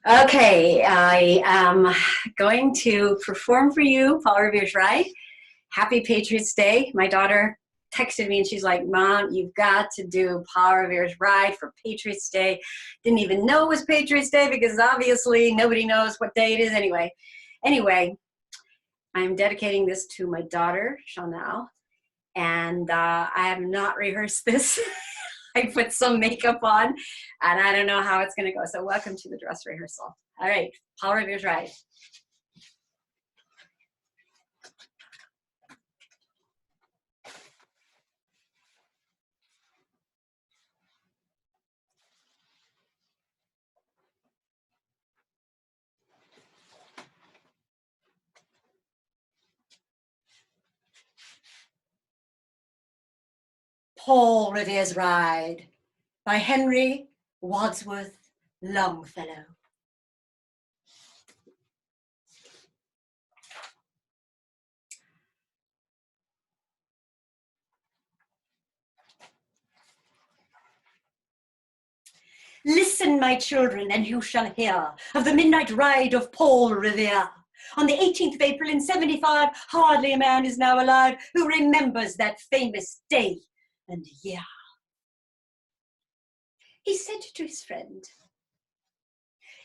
Okay, I am going to perform for you Paul Revere's Ride. Happy Patriots Day. My daughter texted me and she's like, Mom, you've got to do Paul Revere's Ride for Patriots Day. Didn't even know it was Patriots Day because obviously nobody knows what day it is anyway. Anyway, I'm dedicating this to my daughter, Chanel, and I have not rehearsed this. I put some makeup on and I don't know how it's going to go. So welcome to the dress rehearsal. All right, Paul Revere's Ride. Paul Revere's Ride by Henry Wadsworth Longfellow. Listen, my children, and you shall hear of the midnight ride of Paul Revere. On the 18th of April in 75, hardly a man is now alive who remembers that famous day and year. He said to his friend,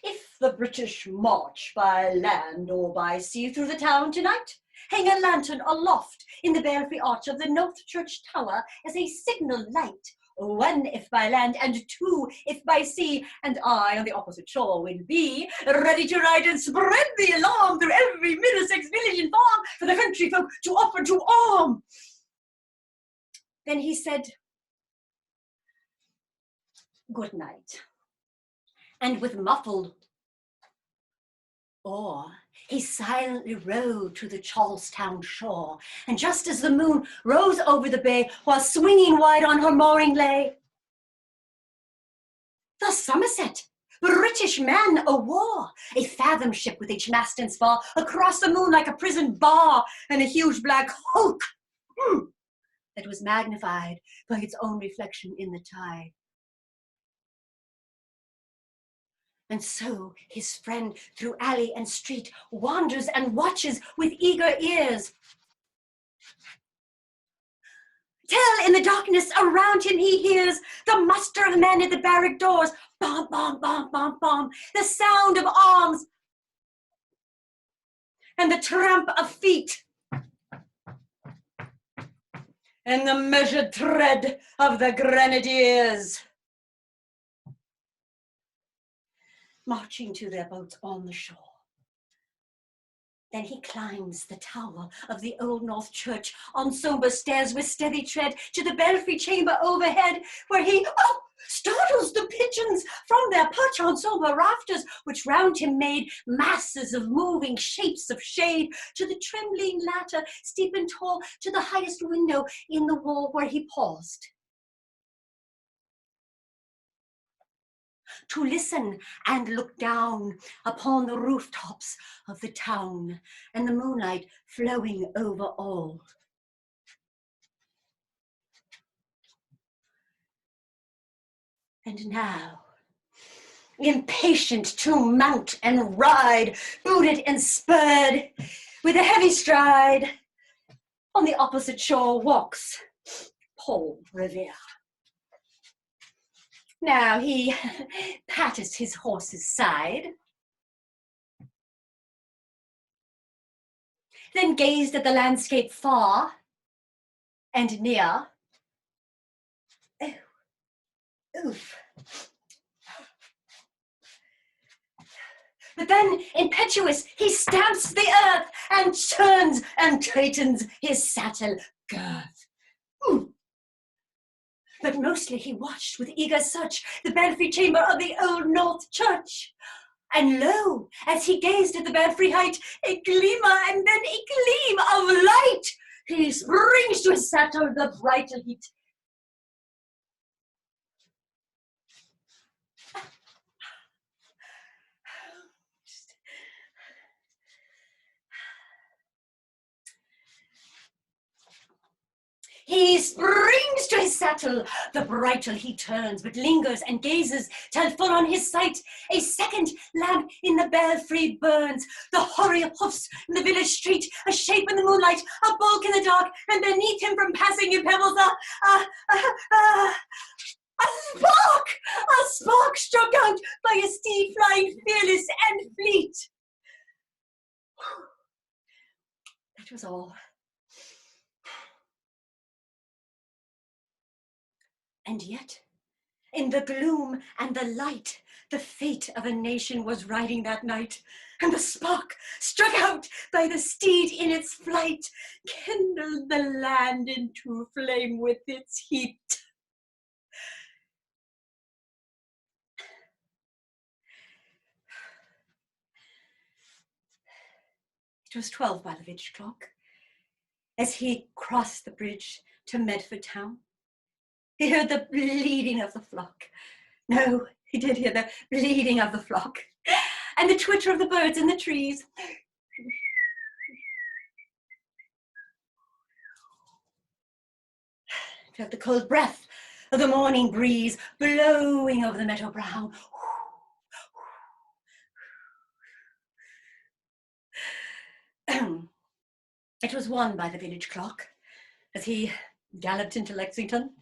if the British march by land or by sea through the town tonight, hang a lantern aloft in the belfry arch of the North Church Tower as a signal light. One if by land and two if by sea, and I on the opposite shore will be ready to ride and spread the alarm through every Middlesex village and farm for the country folk to offer to arm. Then he said, good night, and with muffled awe, he silently rowed to the Charlestown shore, and just as the moon rose over the bay, while swinging wide on her mooring lay, the Somerset, British man o' war, a fathom ship with each mast and spar, across the moon like a prison bar, and a huge black hulk that was magnified by its own reflection in the tide. And so his friend through alley and street wanders and watches with eager ears. Till in the darkness around him he hears the muster of men at the barrack doors. Bom, bom, bom, bom, bom. The sound of arms and the tramp of feet and the measured tread of the grenadiers, marching to their boats on the shore. Then he climbs the tower of the Old North Church on sombre stairs with steady tread to the belfry chamber overhead, where he startles the pigeons from their perch on sombre rafters, which round him made masses of moving shapes of shade, to the trembling ladder, steep and tall, to the highest window in the wall where he paused to listen and look down upon the rooftops of the town and the moonlight flowing over all. And now, impatient to mount and ride, booted and spurred, with a heavy stride, on the opposite shore walks Paul Revere. Now he patted his horse's side, then gazed at the landscape far and near. Oh, oof. But then, impetuous, he stamps the earth and turns and tightens his saddle girth. But mostly he watched with eager search the belfry chamber of the Old North Church. And lo, as he gazed at the belfry height, a gleamer and then a gleam of light. He springs to his saddle, the brighter heat. He springs to his saddle, the bridle he turns, but lingers and gazes till full on his sight a second lamp in the belfry burns. The hurry of hoofs in the village street, a shape in the moonlight, a bulk in the dark, and beneath him from passing in pebbles a spark struck out by a steed flying fearless and fleet. That was all. And yet, in the gloom and the light, the fate of a nation was riding that night, and the spark struck out by the steed in its flight kindled the land into flame with its heat. It was 12 by the village clock as he crossed the bridge to Medford town. He heard the bleating of the flock. No, he did hear the bleating of the flock and the twitter of the birds in the trees. Felt the cold breath of the morning breeze blowing over the meadow brown. It was 1 by the village clock as he galloped into Lexington.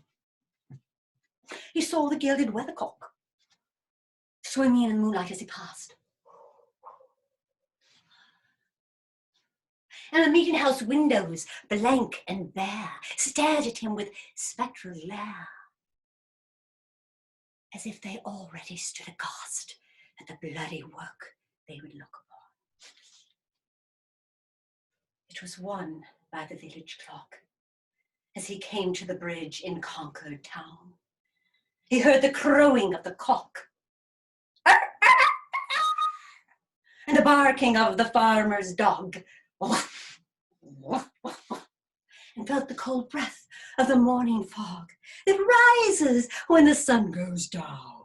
He saw the gilded weathercock swimming in the moonlight as he passed. And the meeting house windows, blank and bare, stared at him with spectral glare, as if they already stood aghast at the bloody work they would look upon. It was 1 by the village clock as he came to the bridge in Concord town. He heard the crowing of the cock and the barking of the farmer's dog, and felt the cold breath of the morning fog that rises when the sun goes down.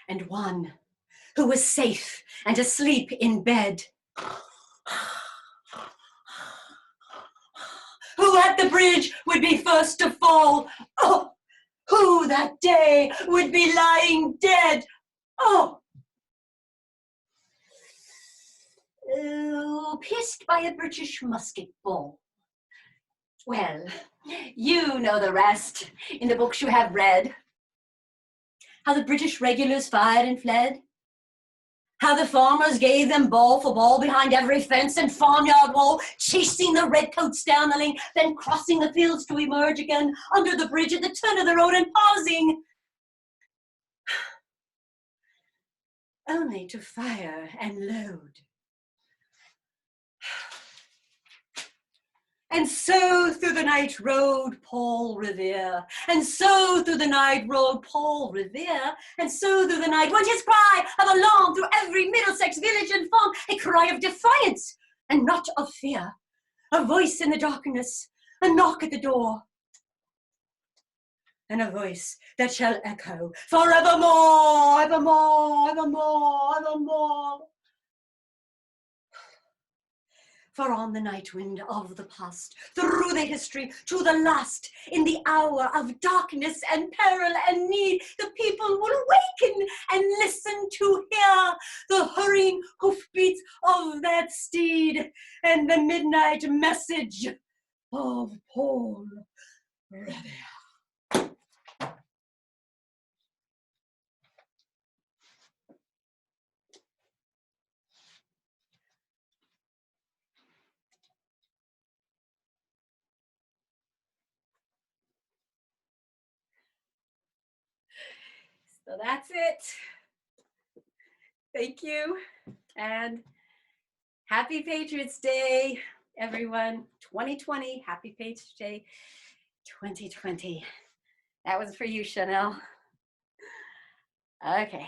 And one who was safe and asleep in bed, who at the bridge would be first to fall, oh, who that day would be lying dead, oh, pierced by a British musket ball. Well, you know the rest in the books you have read. How the British regulars fired and fled. How the farmers gave them ball for ball behind every fence and farmyard wall, chasing the redcoats down the lane, then crossing the fields to emerge again under the bridge at the turn of the road and pausing only to fire and load. And so through the night rode Paul Revere, and so through the night rode Paul Revere, and so through the night went his cry of alarm through every Middlesex village and farm, a cry of defiance and not of fear, a voice in the darkness, a knock at the door, and a voice that shall echo forevermore, evermore, evermore, evermore. For on the night wind of the past, through the history to the last, in the hour of darkness and peril and need, the people will waken and listen to hear the hurrying hoofbeats of that steed and the midnight message of Paul Revere. So that's it. Thank you. And happy Patriots Day, everyone. 2020, happy Patriots Day 2020. That was for you, Chanel. Okay.